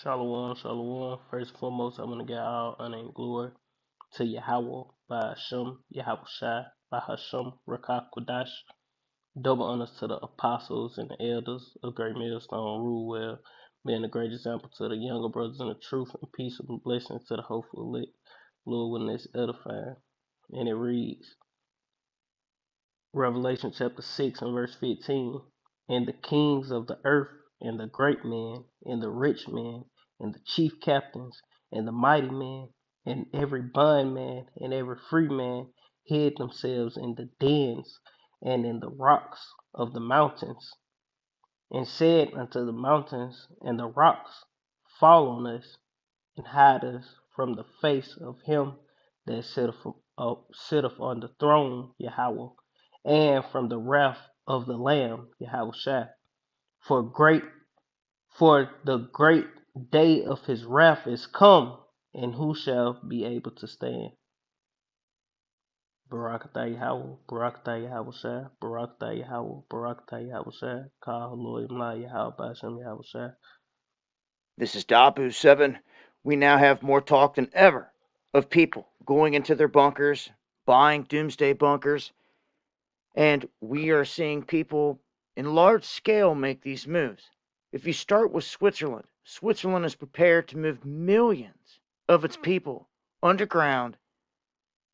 Shalom, shalom. First and foremost, I'm gonna get all honor and glory to Yahweh by Hashem, Yahweh Shai, by Hashem, Rakah Kodash. Double honors to the apostles and the elders of Great Millstone Rule well, being a great example to the younger brothers in the truth and peace and blessings to the hopeful elect. Lord, when it's edifying. And it reads, Revelation chapter 6 and verse 15. And the kings of the earth, and the great men, and the rich men, and the chief captains, and the mighty men, and every bondman, and every free man, hid themselves in the dens and in the rocks of the mountains, and said unto the mountains and the rocks, Fall on us, and hide us from the face of him that sitteth on the throne, Yahweh, and from the wrath of the Lamb, Yahweh Shai. For great for the great day of his wrath is come, and who shall be able to stand? Barakatah Yahweh, Barakatah Yahweh Shai, Barakatah Yahweh, Barakatah Yahweh Shai, Kah Lord Imla Yahweh Bashem Yahweh Shai. This is Dabu7. We now have more talk than ever of people going into their bunkers, buying doomsday bunkers, and we are seeing people in large scale make these moves. If you start with Switzerland, Switzerland is prepared to move millions of its people underground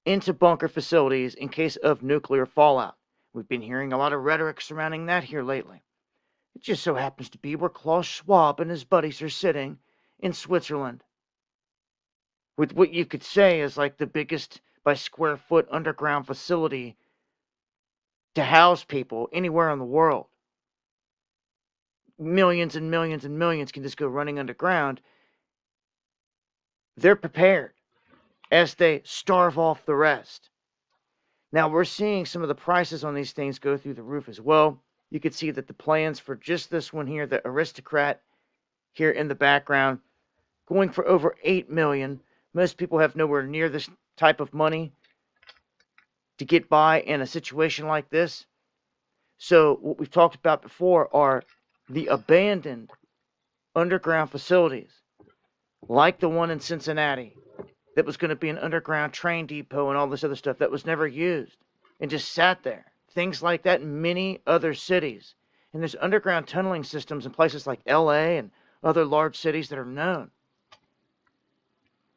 into bunker facilities in case of nuclear fallout. We've been hearing a lot of rhetoric surrounding that here lately. It just so happens to be where Klaus Schwab and his buddies are sitting in Switzerland, with what you could say is like the biggest by square foot underground facility to house people anywhere in the world. Millions and millions and millions can just go running underground. They're prepared as they starve off the rest. Now we're seeing some of the prices on these things go through the roof as well. You can see that the plans for just this one here, the Aristocrat here in the background, going for over 8 million. Most people have nowhere near this type of money to get by in a situation like this. So what we've talked about before are the abandoned underground facilities, like the one in Cincinnati that was going to be an underground train depot and all this other stuff that was never used and just sat there. Things like that in many other cities. And there's underground tunneling systems in places like LA and other large cities that are known.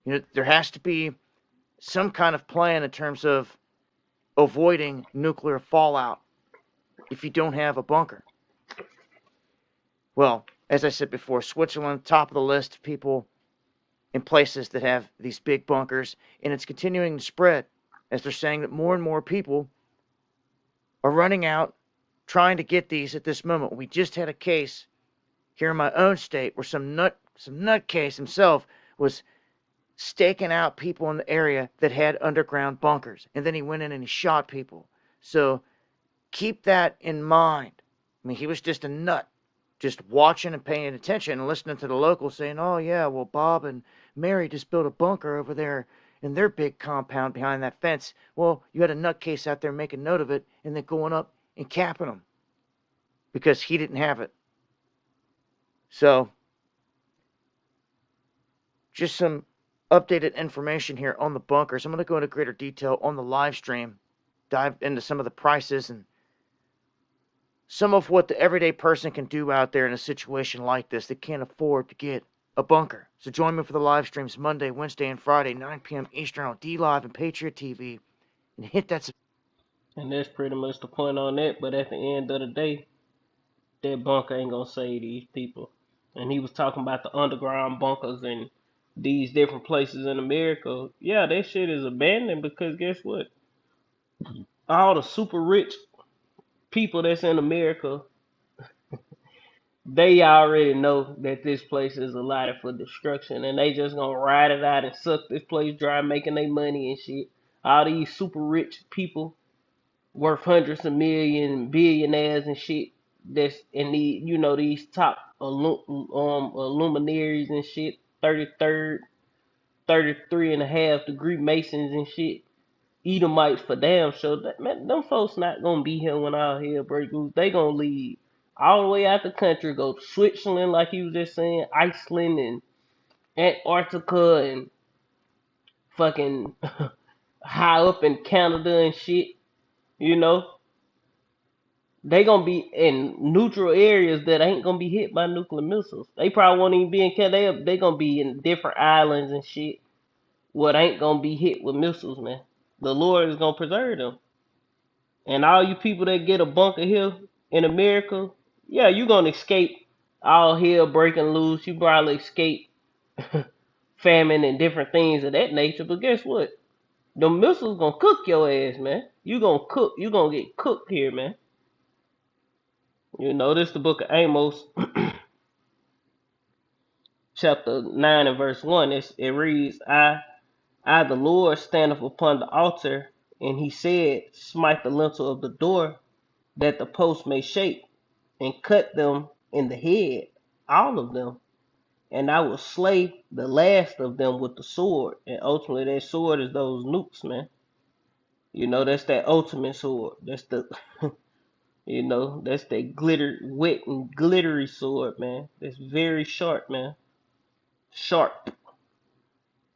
There has to be some kind of plan in terms of avoiding nuclear fallout if you don't have a bunker. Well, as I said before, Switzerland, top of the list of people in places that have these big bunkers, and it's continuing to spread as they're saying that more and more people are running out trying to get these at this moment. We just had a case here in my own state where some nutcase himself was staking out people in the area that had underground bunkers, and then he went in and he shot people. So keep that in mind. I mean, he was just a nut, just watching and paying attention and listening to the locals saying, oh yeah, well, Bob and Mary just built a bunker over there in their big compound behind that fence. Well, you had a nutcase out there making note of it and then going up and capping him because he didn't have it. So just some updated information here on the bunkers. I'm going to go into greater detail on the live stream, dive into some of the prices and some of what the everyday person can do out there in a situation like this that can't afford to get a bunker. So join me for the live streams Monday, Wednesday, and Friday, 9 p.m. Eastern on D-Live and Patriot TV. And hit that. And that's pretty much the point on that, but at the end of the day, that bunker ain't gonna save these people. And he was talking about the underground bunkers and these different places in America. Yeah, that shit is abandoned because guess what? All the super rich people that's in America, they already know that this place is allotted for destruction and they just gonna ride it out and suck this place dry, making their money and shit. All these super rich people worth hundreds of millions, billionaires and shit. That's in these top luminaries and shit, 33rd, 33.5 degree Masons and shit. Edomites for damn sure. Man, them folks not gonna be here when all hell breaks loose. They gonna leave all the way out the country, go to Switzerland, like you was just saying, Iceland, and Antarctica and fucking high up in Canada and shit. You know, they gonna be in neutral areas that ain't gonna be hit by nuclear missiles. They probably won't even be in Canada. They gonna be in different islands and shit. What ain't gonna be hit with missiles, man. The Lord is gonna preserve them. And all you people that get a bunker here in America, yeah, you gonna escape all hell breaking loose. You probably escape famine and different things of that nature. But guess what? The missiles gonna cook your ass, man. You gonna cook. You gonna get cooked here, man. You know this the book of Amos, chapter 9 and verse 1. It reads, I the Lord standeth upon the altar, and he said, smite the lintel of the door, that the post may shake, and cut them in the head, all of them, and I will slay the last of them with the sword. And ultimately, that sword is those nukes, man. You know, that's that ultimate sword. That's the, you know, that's that wet and glittery sword, man. That's very sharp, man. Sharp.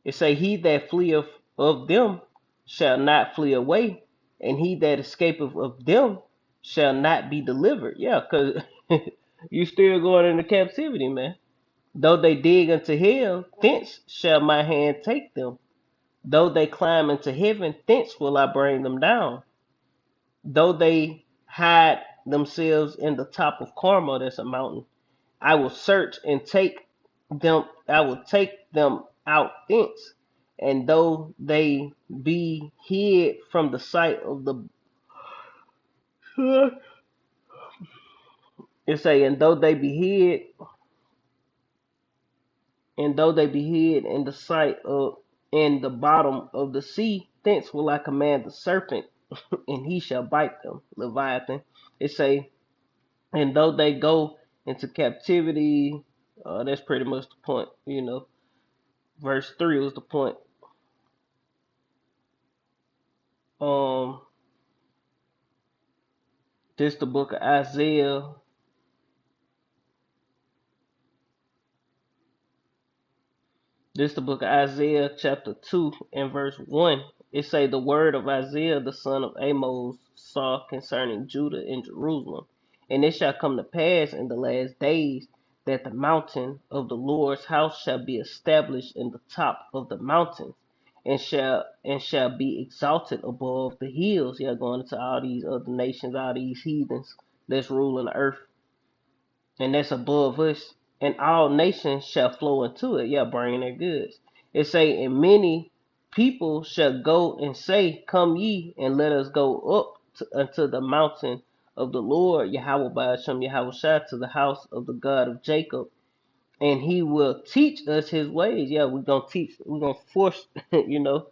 It say, he that fleeth of them shall not flee away, and he that escapeth of them shall not be delivered. Yeah, because you still going into captivity, man. Though they dig into hell, thence shall my hand take them. Though they climb into heaven, thence will I bring them down. Though they hide themselves in the top of Carmel, that's a mountain, I will search and take them. I will take them out thence. And though they be hid from the sight of the, it say, and though they be hid in the sight of in the bottom of the sea, thence will I command the serpent, and he shall bite them. Leviathan. It say, and though they go into captivity, that's pretty much the point. You know, verse 3 was the point. Um, this the book of Isaiah. This the book of Isaiah chapter 2 and verse 1. It say the word of Isaiah the son of Amos saw concerning Judah and Jerusalem. And it shall come to pass in the last days that the mountain of the Lord's house shall be established in the top of the mountains, and shall be exalted above the hills. Yeah, going into all these other nations, all these heathens that's ruling the earth, and that's above us, and all nations shall flow into it. Yeah, bringing their goods. It say, and many people shall go and say, come ye, and let us go up unto the mountain of the Lord, Yahweh Ba'ashem Yahweh Shai, to the house of the God of Jacob, and he will teach us his ways. Yeah, we're gonna force, you know,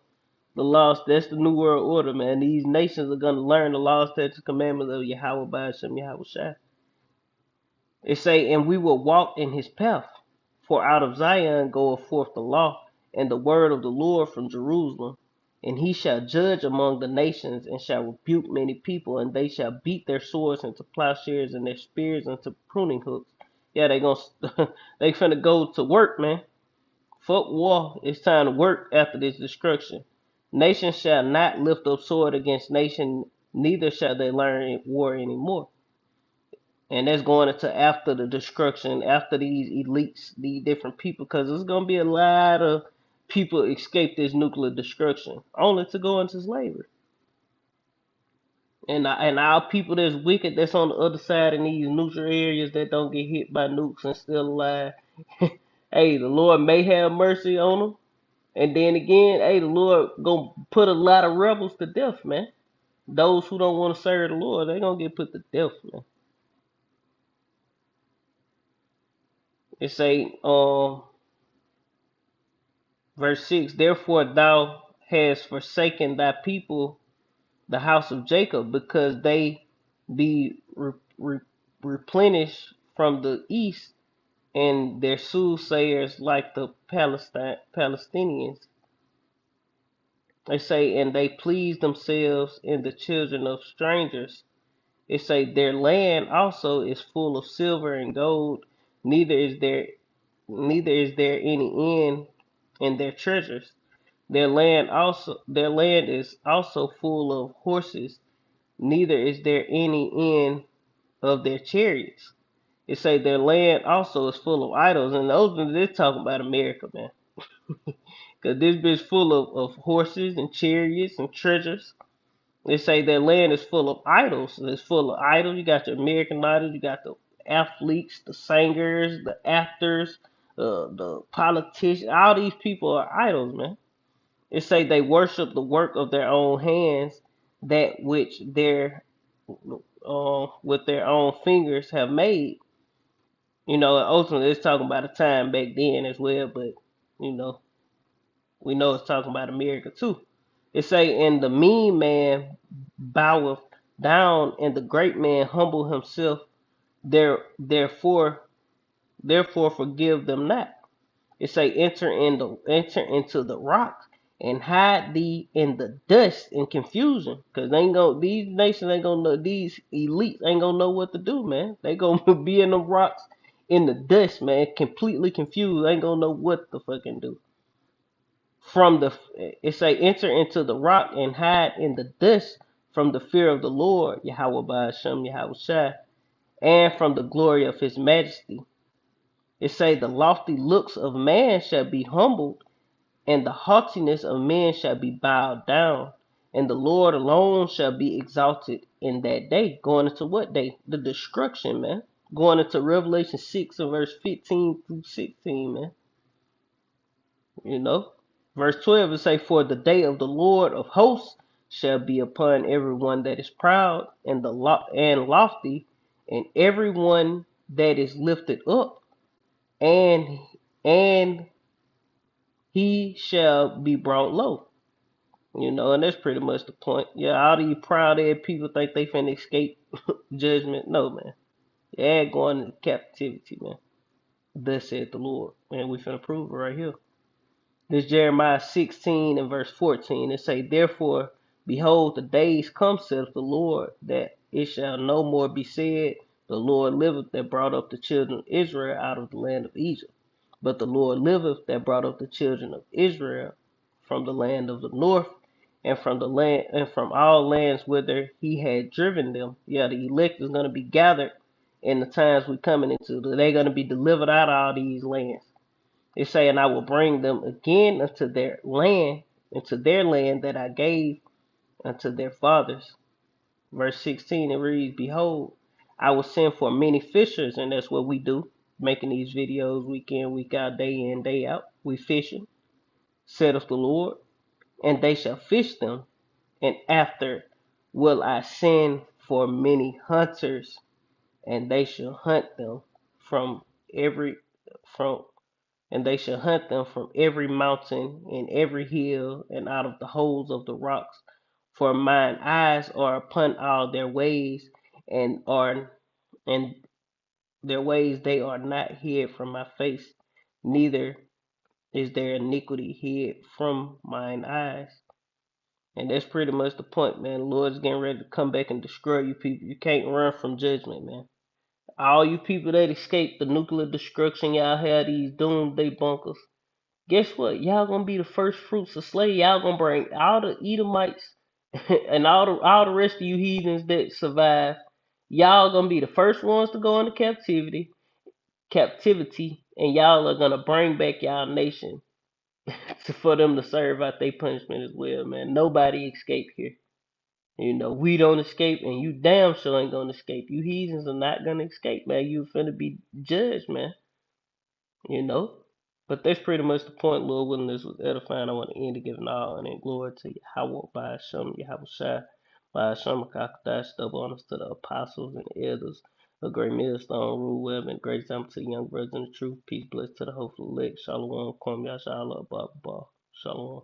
the laws. That's the new world order, man. These nations are gonna learn the laws, statutes, commandments of Yahweh Ba'ashem Yahweh Shai. It say, and we will walk in his path. For out of Zion goeth forth the law, and the word of the Lord from Jerusalem. And he shall judge among the nations, and shall rebuke many people, and they shall beat their swords into plowshares, and their spears into pruning hooks. Yeah, they gonna they finna go to work, man. Fuck war. It's time to work after this destruction. Nation shall not lift up sword against nation, neither shall they learn war anymore. And that's going into after the destruction, after these elites, these different people, because there's gonna be a lot of people escape this nuclear destruction, only to go into slavery. And our people that's wicked, that's on the other side in these neutral areas that don't get hit by nukes and still alive. Hey, the Lord may have mercy on them, and then again, hey, the Lord gonna put a lot of rebels to death, man. Those who don't want to serve the Lord, they gonna get put to death, man. It say, verse 6, therefore thou hast forsaken thy people, the house of Jacob, because they be replenished from the east, and their soothsayers like the Palestinians. They say, and they please themselves in the children of strangers. It say, their land also is full of silver and gold, neither is there neither is there any end in their treasures. Their land is also full of horses, neither is there any end of their chariots. It say their land also is full of idols, and those they're talking about America, man. Cause this bitch full of horses and chariots and treasures. They say their land is full of idols. It's full of idols. You got the American idols. You got the athletes, the singers, the actors, the politicians. All these people are idols, man. It say they worship the work of their own hands, that which their with their own fingers have made. Ultimately it's talking about a time back then as well, but you know, we know it's talking about America too. It say, and the mean man boweth down, and the great man humble himself. Therefore forgive them not. It say, enter into the rock and hide thee in the dust and confusion. Cause they ain't gonna these nations ain't gonna know, these elites ain't gonna know what to do, man. They gonna be in the rocks in the dust, man, completely confused. They ain't gonna know what to fucking do. It say enter into the rock and hide in the dust from the fear of the Lord, Yahweh Ba'ashem, Yahweh Shai, and from the glory of his majesty. It say the lofty looks of man shall be humbled, and the haughtiness of men shall be bowed down, and the Lord alone shall be exalted in that day. Going into what day? The destruction, man. Going into Revelation 6 and verse 15 through 16, man. You know? Verse 12 it say, for the day of the Lord of hosts shall be upon everyone that is proud and lofty, and everyone that is lifted up, and and he shall be brought low. And that's pretty much the point. Yeah, all these proud head people think they finna escape judgment. No, man. Yeah, going into captivity, man. Thus said the Lord. Man, we finna prove it right here. This Jeremiah 16 and verse 14. It say, therefore, behold, the days come, saith the Lord, that it shall no more be said, the Lord liveth that brought up the children of Israel out of the land of Egypt. But the Lord liveth that brought up the children of Israel from the land of the north, and from the land and from all lands whither he had driven them. Yeah, the elect is gonna be gathered in the times we coming into. They're gonna be delivered out of all these lands. It say, and I will bring them again into their land that I gave unto their fathers. Verse 16 it reads, behold, I will send for many fishers, and that's what we do, making these videos week in, week out, day in, day out. We fishing, saith the Lord, and they shall fish them, and after will I send for many hunters, and they shall hunt them from every from and they shall hunt them from every mountain and every hill and out of the holes of the rocks. For mine eyes are upon all their ways, and their ways they are not hid from my face, neither is their iniquity hid from mine eyes. And that's pretty much the point, man. The Lord's getting ready to come back and destroy you people. You can't run from judgment, man. All you people that escaped the nuclear destruction, y'all had these doomsday bunkers. Guess what? Y'all gonna be the first fruits of slavery. Y'all gonna bring all the Edomites and all the rest of you heathens that survive. Y'all gonna be the first ones to go into captivity, and y'all are gonna bring back y'all nation for them to serve out their punishment as well, man. Nobody escaped here. We don't escape, and you damn sure ain't gonna escape. You heathens are not gonna escape, man. You finna be judged, man. you know. But that's pretty much the point. Lord willing, this was edifying. I want to end it giving all honor and glory to Yahweh by Hashem, Yahweh Shai, by Hashem, Kakadash, double honors to the apostles and the elders, a great millstone, rule web, and great example to the young brothers in the truth. Peace, bless to the hopeful elect. Shalom, Kwam Yashala, Baba, Shalom.